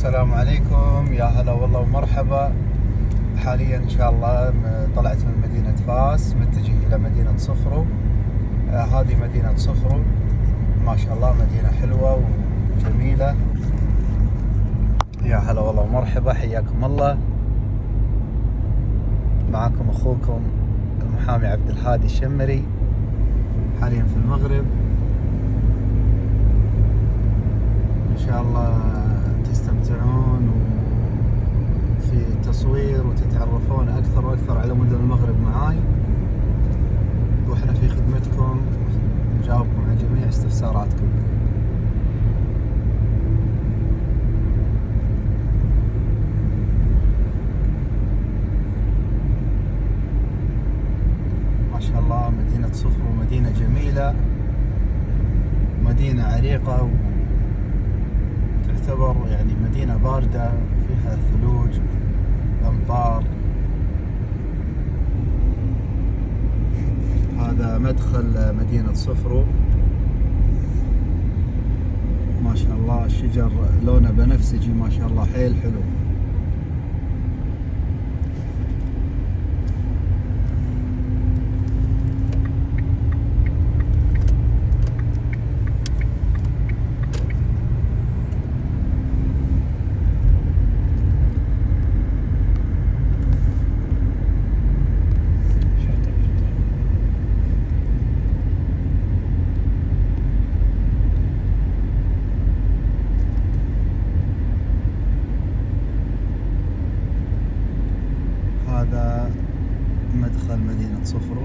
السلام عليكم، يا هلا والله ومرحبا. حاليا ان شاء الله طلعت من مدينة فاس متجه الى مدينة صفرو. هذه مدينة صفرو، ما شاء الله مدينة حلوة وجميلة. يا هلا والله ومرحبا، حياكم الله. معكم اخوكم المحامي عبد الهادي الشمري، حاليا في المغرب. ان شاء الله تستمتعون في التصوير وتتعرفون اكثر واكثر على مدن المغرب معاي، واحنا في خدمتكم نجاوبكم عن جميع استفساراتكم. ما شاء الله مدينة صفرو مدينة جميلة، مدينة عريقة، تعتبر يعني مدينة باردة فيها ثلوج أمطار. هذا مدخل مدينة صفرو، ما شاء الله الشجر لونه بنفسجي، ما شاء الله حيل حلو. هذا مدخل مدينة صفرو.